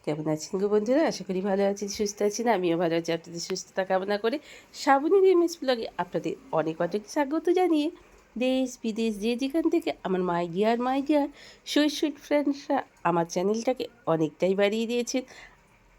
কেমন আছেন গো বন্ধুরা? আশা করি ভালো আছেন, সুস্থ আছেন। আমিও ভালো আছি। আপনাদের সুস্থতা কামনা করে শ্রাবণীর এমএস ব্লগে আপনাদের অনেক অনেক স্বাগত জানিয়ে দেশ বিদেশ যে যেখান থেকে আমার মাই ডিয়ার সুইট ফ্রেন্ডসরা আমার চ্যানেলটাকে অনেকটাই বাড়িয়ে দিয়েছেন,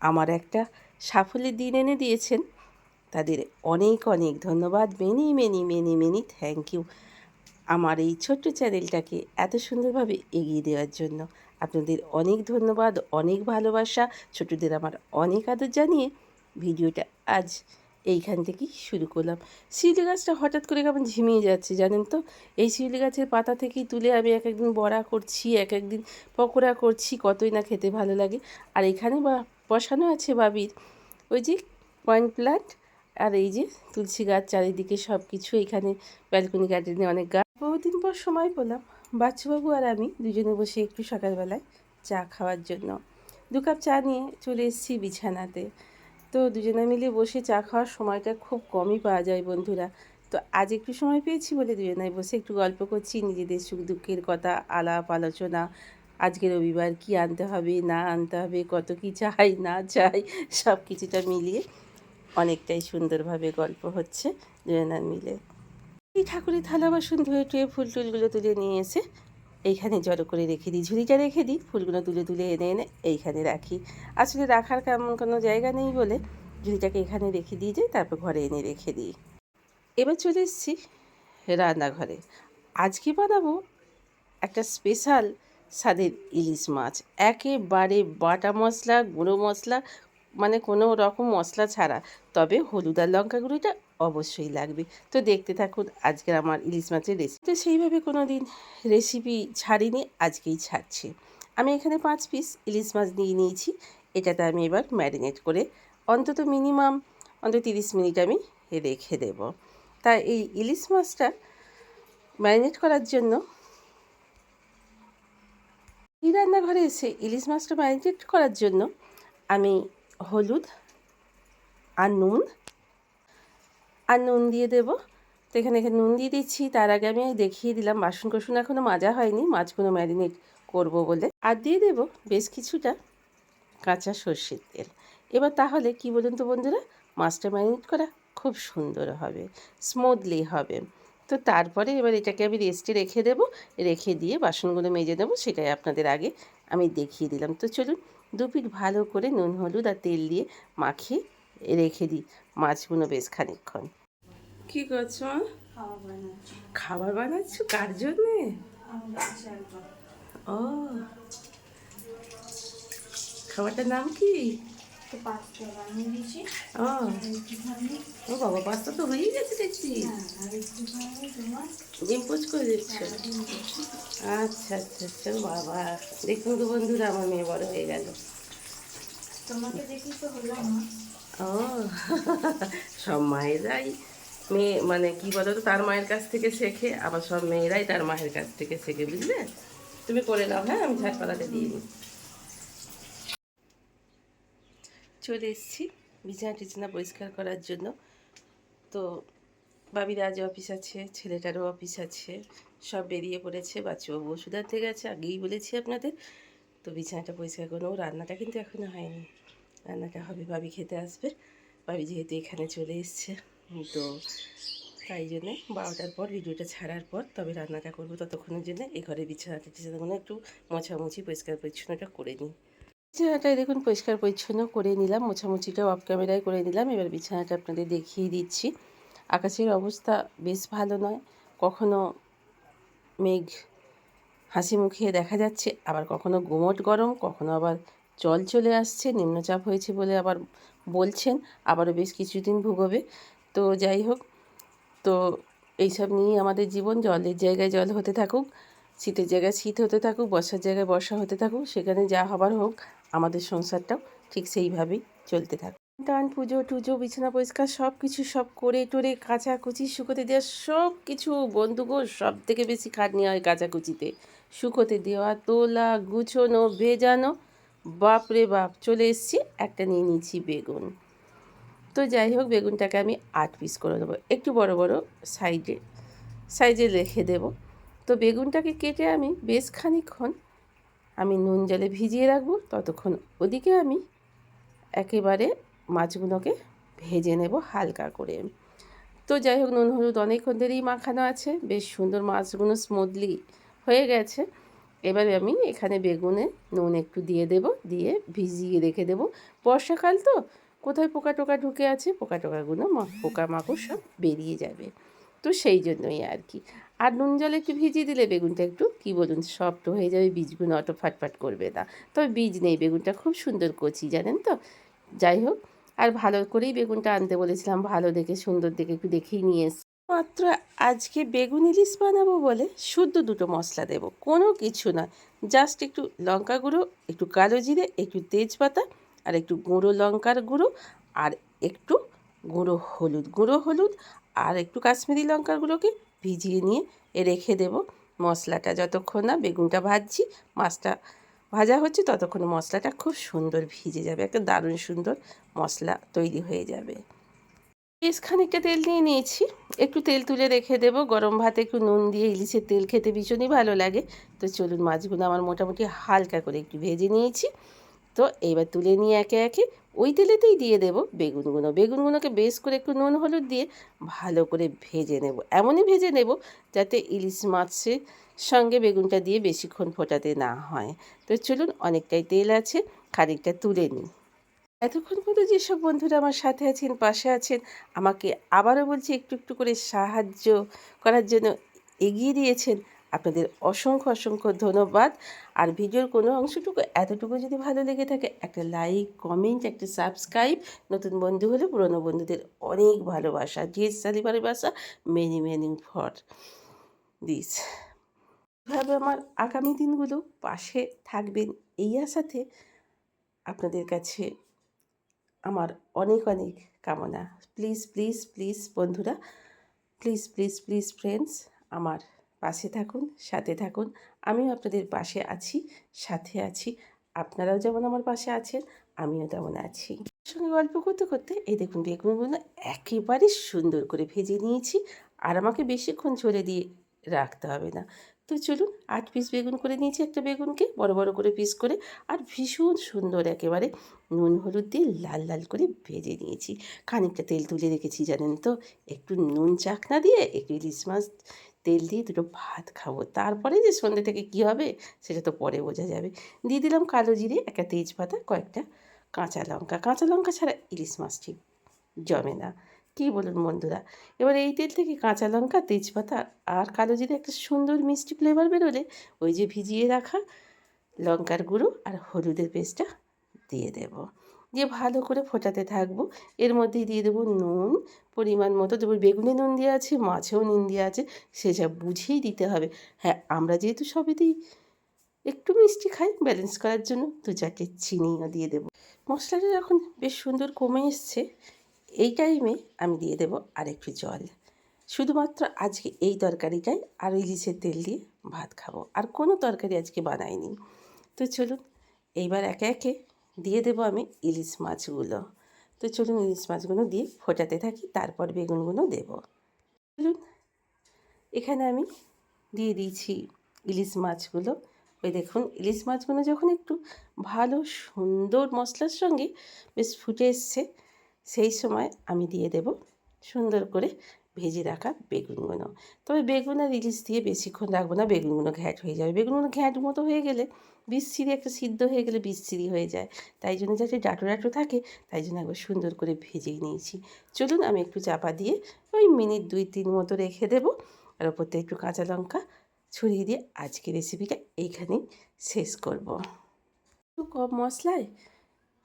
আমার একটা সাফল্যের দিন এনে দিয়েছেন, তাদের অনেক অনেক ধন্যবাদ। মেনি থ্যাংক ইউ আমার এই ছোট্ট চ্যানেলটাকে এত সুন্দরভাবে এগিয়ে দেওয়ার জন্য। আপনাদের অনেক ধন্যবাদ, অনেক ভালোবাসা, ছোটদের আমার অনেক আদর জানিয়ে ভিডিওটা আজ এইখান থেকেই শুরু করলাম। শিউলি গাছটা হঠাৎ করে কেমন ঝিমিয়ে যাচ্ছে জানেন তো। এই শিউলি গাছের পাতা থেকেই তুলে আমি এক একদিন বড়া করছি, এক একদিন পকোড়া করছি, কতই না খেতে ভালো লাগে। আর এখানে বসানো আছে বাবির ওই যে কয়েন প্ল্যান্ট, আর এই যে তুলসী গাছ, চারিদিকে সব কিছু। এখানে ব্যালকনি গার্ডেনে অনেক গাছ। বহুদিন পর সময় পেলাম বাচ্চুবাবু আর আমি দুজনে বসে একটু সকালবেলায় চা খাওয়ার জন্য। 2 কাপ চা নিয়ে চলে এসেছি বিছানাতে। তো দুজনে মিলে বসে চা খাওয়ার সময়টা খুব কমই পাওয়া যায় বন্ধুরা। তো আজ একটু সময় পেয়েছি বলে দুজনায় বসে একটু গল্প করছি, নিজেদের সুখ দুঃখের কথা, আলাপ আলোচনা। আজকে রবিবার কী আনতে হবে না আনতে হবে, কত কী চাই না চাই, সব কিছুটা মিলিয়ে অনেকটাই সুন্দরভাবে গল্প হচ্ছে দুজনার মিলে। এই ঠাকুরের থালা বাসন ধুয়ে টুয়ে ফুল টুলগুলো তুলে নিয়ে এসে এইখানে জড়ো করে রেখে দিই, ঝুড়িটা রেখে দিই, ফুলগুলো তুলে তুলে এনে এনে এইখানে রাখি। আসলে রাখার কেমন কোনো জায়গা নেই বলে ঝুড়িটাকে এখানে রেখে দিয়ে যাই, তারপর ঘরে এনে রেখে দিই। এবার চলে এসেছি রান্নাঘরে। আজকে বানাবো একটা স্পেশাল স্বাদের ইলিশ মাছ, একেবারে বাটা মশলা, গুঁড়ো মশলা, মানে কোনো রকম মশলা ছাড়া। তবে হলুদ আর লঙ্কা গুঁড়োটা অবশ্যই লাগবে। তো দেখতে থাকুন আজকের আমার ইলিশ মাছের রেসিপি। তো সেইভাবে কোনো দিন রেসিপি ছাড়িনি, আজকেই ছাড়ছি। আমি এখানে 5 পিস ইলিশ মাছ নিয়ে নিয়েছি। এটাতে আমি এবার ম্যারিনেট করে অন্তত মিনিমাম 30 মিনিট আমি রেখে দেব। তাই এই ইলিশ মাছটা ম্যারিনেট করার জন্য এই রান্নাঘরে এসে ইলিশ মাছটা ম্যারিনেট করার জন্য আমি হলুদ আর নুন দিয়ে দেব। তো এখানে নুন দিয়ে দিচ্ছি। তার আগে আমি দেখিয়ে দিলাম বাসন কোসন এখনও মাজা হয়নি, মাছগুলো ম্যারিনেট করব বলে। আর দিয়ে দেব বেশ কিছুটা কাঁচা সর্ষের তেল। এবার তাহলে কি বলুন তো বন্ধুরা, মাছটা ম্যারিনেট করা খুব সুন্দর হবে, স্মুথলি হবে। তো তারপরে এবার এটাকে আমি রেস্টে রেখে দেব, রেখে দিয়ে বাসনগুলো মেজে নেব, সেটাই আপনাদের আগে আমি দেখিয়ে দিলাম। তো চলুন 2 পিঠ ভালো করে নুন হলুদ আর তেল দিয়ে মাখিয়ে রেখে দিই মাছগুলো বেশ খানিকক্ষণ। কী করছো? খাবার বানাচ্ছো? কার জন্যে? ও, খাবারটার নাম কি? ও ও বাবা, পাস্তা তো হয়েই গেছে দেখছি। ডিম পোচ করে দিচ্ছ? আচ্ছা আচ্ছা আচ্ছা, বাবা দেখুন তো বন্ধুরা, আমার মেয়ে বড় হয়ে গেল। তোমাকে দেখি তো হলাম না। ও সব মায়েরাই মেয়ে মানে কি বলো তো, তার মায়ের কাছ থেকে শেখে, আবার সব মেয়েরাই তার মায়ের কাছ থেকে শেখে, বুঝলে? তুমি করে নাও, হ্যাঁ, আমি ঝাঁটপালাটা দিয়ে নিই। চলে এসেছি বিছানা টিছানা পরিষ্কার করার জন্য। তো বাবির আজ অফিস আছে, ছেলেটারও অফিস আছে, সব বেরিয়ে পড়েছে। বাচ্চাবাবু ওষুধ আনতে গেছে, আগেই বলেছি আপনাদের। তো বিছানাটা পরিষ্কার করবো। রান্নাটা কিন্তু এখনও হয়নি, রান্নাটা হবে, বাবি খেতে আসবে। বাবি যেহেতু এখানে চলে এসছে, তো তাই জন্যে 12টার পর ভিডিওটা ছাড়ার পর তবে রান্নাটা করবো। ততক্ষণের জন্য এই ঘরে বিছানাটা টিছানাগুলো একটু মোছামুছি পরিষ্কার পরিচ্ছন্নটা করে নিই। বিছানাটাই দেখুন পরিষ্কার পরিচ্ছন্ন করে নিলাম, মোছামুছিটাও অফ ক্যামেরায় করে নিলাম। এবার বিছানাটা আপনাদের দেখিয়ে দিচ্ছি। আকাশের অবস্থা বেশ ভালো নয়, কখনো মেঘ হাসি মুখে দেখা যাচ্ছে, আবার কখনো গুমোট গরম, কখনো আবার জল চলে আসছে, নিম্নচাপ হয়েছে বলে আবার বলছেন, আবারও বেশ কিছুদিন ভুগবে। তো যাই হোক, তো এইসব নিয়েই আমাদের জীবন। জলের জায়গায় জল হতে থাকুক, শীতের জায়গায় শীত হতে থাকুক, বর্ষার জায়গায় বর্ষা হতে থাকুক, সেখানে যা হবার হোক, আমাদের সংসারটাও ঠিক সেইভাবেই চলতে থাকুক। টান পুজো টুজো বিছানা পরিষ্কার সব কিছু সব করে টোরে কাচাকুচি শুকোতে দেওয়া সব কিছু, বন্ধুগো সব থেকে বেশি খাটনি হয় কাচাকুচিতে। শুকোতে দেওয়া, তোলা, গুছোনো, ভেজানো, বাপরে বাপ। চলে এসছি, একটা নিয়ে নিয়েছি বেগুন। তো যাই হোক, বেগুনটাকে আমি 8 পিস করে দেবো, একটু বড় বড় সাইজে রেখে দেব। তো বেগুনটাকে কেটে আমি বেশ খানিকক্ষণ আমি নুন জলে ভিজিয়ে রাখবো, ততক্ষণ ওদিকে আমি একেবারে মাছগুলোকে ভেজে নেব হালকা করে। তো যাই হোক, নুন হলুদ অনেকক্ষণ ধরেই মাখানো আছে, বেশ সুন্দর মাছগুলো স্মুথলি হয়ে গেছে। এবারে আমি এখানে বেগুনে নুন একটু দিয়ে দেব, দিয়ে ভিজিয়ে রেখে দেব। বর্ষাকাল তো, কোথায় পোকা টোকা ঢুকে আছে, পোকা টোকাগুলো পোকামাকড় সব বেরিয়ে যাবে, তো সেই জন্যই আর কি। আর নুন জলে একটু ভিজিয়ে দিলে বেগুনটা একটু কী বলুন সফট হয়ে যাবে, বীজগুলো অত ফাটফাট করবে না। তবে বীজ নেই, বেগুনটা খুব সুন্দর কচি, জানেন তো। যাই হোক, আর ভালো করেই বেগুনটা আনতে বলেছিলাম, ভালো দেখে সুন্দর দেখে একটু দেখেই নিয়ে এসছি। মাত্র আজকে বেগুন ইলিশ বানাবো বলে শুদ্ধ দুটো মশলা দেব, কোনো কিছু না, জাস্ট একটু লঙ্কা গুঁড়ো, একটু কালো জিরে, একটু তেজপাতা, আর একটু গুঁড়ো লঙ্কার গুঁড়ো, আর একটু গুঁড়ো হলুদ আর একটু কাশ্মীরি লঙ্কার গুঁড়োকে ভিজিয়ে নিয়ে রেখে দেব। মশলাটা যতক্ষণ না বেগুনটা ভাজছি, মাছটা ভাজা হচ্ছে, ততক্ষণ মশলাটা খুব সুন্দর ভিজে যাবে, একটা দারুণ সুন্দর মশলা তৈরি হয়ে যাবে। বেশ খানিকটা তেল নিয়ে নিয়েছি, একটু তেল তুলে রেখে দেবো। গরম ভাতে একটু নুন দিয়ে ইলিশের তেল খেতে ভীষণই ভালো লাগে। তো চলুন, মাছগুলো আমার মোটামুটি হালকা করে একটু ভেজে নিয়েছি। তো এইবার তুলে নিয়ে একে একে ওই তেলেতেই দিয়ে দেবো বেগুনগুলোকে বেশ করে একটু নুন হলুদ দিয়ে ভালো করে ভেজে নেব। এমনই ভেজে নেব যাতে ইলিশ মাছের সঙ্গে বেগুনটা দিয়ে বেশিক্ষণ ফোটাতে না হয়। তো চলুন, অনেকটাই তেল আছে, খানিকটা তুলে নিই। এতক্ষণ পর্যন্ত যেসব বন্ধুরা আমার সাথে আছেন, পাশে আছেন, আমাকে আবারও বলছি একটু একটু করে সাহায্য করার জন্য এগিয়ে দিয়েছেন, আপনাদের অসংখ্য অসংখ্য ধন্যবাদ। আর ভিডিওর কোনো অংশটুকু এতটুকু যদি ভালো লেগে থাকে, একটা লাইক, কমেন্ট, একটা সাবস্ক্রাইব, নতুন বন্ধু হলে পুরনো বন্ধুদের অনেক ভালোবাসা, ডিএস সালিবারের বাসা, মেনি মেনি ফর দিস। এভাবে আমার আগামী দিনগুলো পাশে থাকবেন এই আশাতে আপনাদের কাছে আমার অনেক অনেক কামনা। প্লিজ প্লিজ প্লিজ বন্ধুরা, প্লিজ প্লিজ প্লিজ ফ্রেন্ডস, আমার পাশে থাকুন, সাথে থাকুন। আমিও আপনাদের পাশে আছি, সাথে আছি। আপনারাও যেমন আমার পাশে আছেন, আমিও তেমন আছি। সঙ্গে গল্প করতে করতে এই দেখুন বেগুনগুলো একেবারে সুন্দর করে ভেজে নিয়েছি, আর আমাকে বেশিক্ষণ ঝোলে দিয়ে রাখতে হবে না। তো চলুন, 8 পিস বেগুন করে নিয়েছি, একটা বেগুনকে বড় বড় করে পিস করে, আর ভীষণ সুন্দর একেবারে নুন হলুদ দিয়ে লাল লাল করে ভেজে নিয়েছি। খানিকটা তেল তুলে রেখেছি জানেন তো, একটু নুন চাকনা দিয়ে একটু ইলিশ মাছ তেল দিয়ে দুটো ভাত খাবো। তারপরে যে সন্ধ্যে থেকে কী হবে সেটা তো পরে বোঝা যাবে। দিয়ে দিলাম কালো জিরে, একটা তেজপাতা, কয়েকটা কাঁচা লঙ্কা ছাড়া ইলিশ মাছ ঠিক জমে না, কী বলুন বন্ধুরা। এবার এই তেল থেকে কাঁচা লঙ্কা, তেজপাতা আর কালো জিরে একটা সুন্দর মিষ্টি ফ্লেভার বেরোলে ওই যে ভিজিয়ে রাখা লঙ্কার গুঁড়ো আর হলুদের পেস্টটা দিয়ে দেব, দিয়ে ভালো করে ফোটাতে থাকবো। এর মধ্যেই দিয়ে দেবো নুন, পরিমাণ মতো দেবো। বেগুনে নুন দেওয়া আছে, মাছেও নুন দেওয়া আছে, সেসব বুঝেই দিতে হবে। হ্যাঁ, আমরা যেহেতু সবেতেই একটু মিষ্টি খাই, ব্যালেন্স করার জন্য 2-4টে চিনিও দিয়ে দেবো। মশলাটা যখন বেশ সুন্দর কমে এসছে, এই টাইমে আমি দিয়ে দেবো আর একটু জল। শুধুমাত্র আজকে এই তরকারিটাই আর ইলিশের তেল দিয়ে ভাত খাবো, আর কোনো তরকারি আজকে বানাইনি। তো চলুন, এইবার একে একে দিয়ে দেবো আমি ইলিশ মাছগুলো। তো চলুন, ইলিশ মাছগুলো দিয়ে ফোটাতে থাকি, তারপর বেগুনগুলো দেবো। চলুন, এখানে আমি দিয়ে দিয়েছি ইলিশ মাছগুলো। ওই দেখুন, ইলিশ মাছগুলো যখন একটু ভালো সুন্দর মশলার সঙ্গে বেশ ফুটে এসছে, সেই সময় আমি দিয়ে দেব সুন্দর করে ভেজে রাখা বেগুনগুলো। তবে বেগুন আর ইলিশ দিয়ে বেশিক্ষণ রাখবো না, বেগুনগুলো ঘ্যাঁট হয়ে যাবে। বেগুনগুলো ঘ্যাঁট মতো হয়ে গেলে বিচ্ছিরি, একটা সিদ্ধ হয়ে গেলে বিচ্ছিরি হয়ে যায়, তাই জন্য যাতে ডাঁটো ডাঁটো থাকে, তাই জন্য একবার সুন্দর করে ভেজেই নিয়েছি। চলুন, আমি একটু চাপা দিয়ে ওই মিনিট 2-3 মতো রেখে দেবো, আর ওপরতে একটু কাঁচা লঙ্কা ছড়িয়ে দিয়ে আজকে রেসিপিটা এইখানেই শেষ করব। একটু কম মশলায়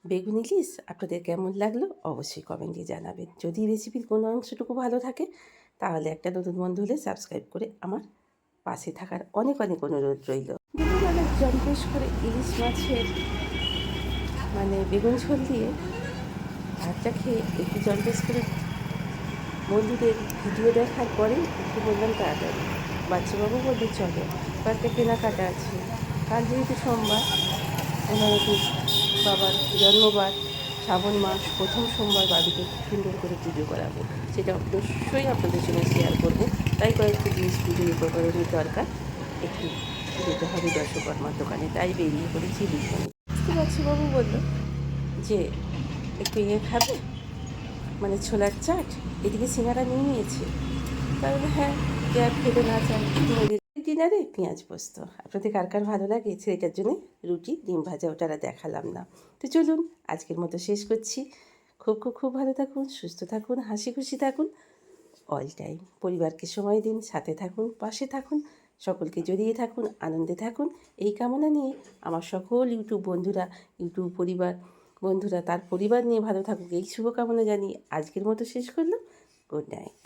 বেগুন ইলিশ আপনাদের কেমন লাগলো অবশ্যই কমেন্টে জানাবেন। যদি রেসিপির কোনো অংশটুকু ভালো থাকে, তাহলে একটা নতুন বন্ধু হলে সাবস্ক্রাইব করে আমার পাশে থাকার অনেক অনেক অনুরোধ রইল। দুপুরবেলা জম্পেশ করে ইলিশ মাছের বেগুন ঝোল দিয়ে ভাতটা খেয়ে একটু জম্পেশ করে বন্ধুদের ভিডিও দেখার পরে একটু বললাম তাড়াতাড়ি, বাচ্চাবাবু বলতে চলো, কয়েকটা কেনাকাটা আছে। কাল যেহেতু সোমবার, ওনার বাবার জন্মবার, শ্রাবণ মাস প্রথম সোমবার বাড়িতে সুন্দর করে পুজো করাবো, সেটা অবশ্যই আপনাদের সঙ্গে শেয়ার করবো। তাই কয়েকটা জিনিস পুজোর উপকরণের দরকার, একটু যেতে হবে দশকর্মার দোকানে, তাই বেরিয়ে পড়েছি দুজনে। বুঝতে পারছি বাবু বলল যে একটু খাবে, মানে ছোলার চাট, এদিকে সিঙ্গারা নিয়ে নিয়েছে। তাহলে হ্যাঁ, যে আর খেতে না চায় ডিনারে পেঁয়াজ পোস্ত। আপনাদের কার কার ভালো লাগে? ছেলেটার জন্য রুটি ডিম ভাজা, ওটা আর দেখালাম না। তো চলুন আজকের মতো শেষ করছি। খুব খুব খুব ভালো থাকুন, সুস্থ থাকুন, হাসি খুশি থাকুন, অল টাইম পরিবারকে সময় দিন, সাথে থাকুন, পাশে থাকুন, সকলকে জড়িয়ে থাকুন, আনন্দে থাকুন, এই কামনা নিয়ে আমার সকল ইউটিউব বন্ধুরা, ইউটিউব পরিবার বন্ধুরা তার পরিবার নিয়ে ভালো থাকুক, এই শুভকামনা জানিয়ে আজকের মতো শেষ করলাম। Good night.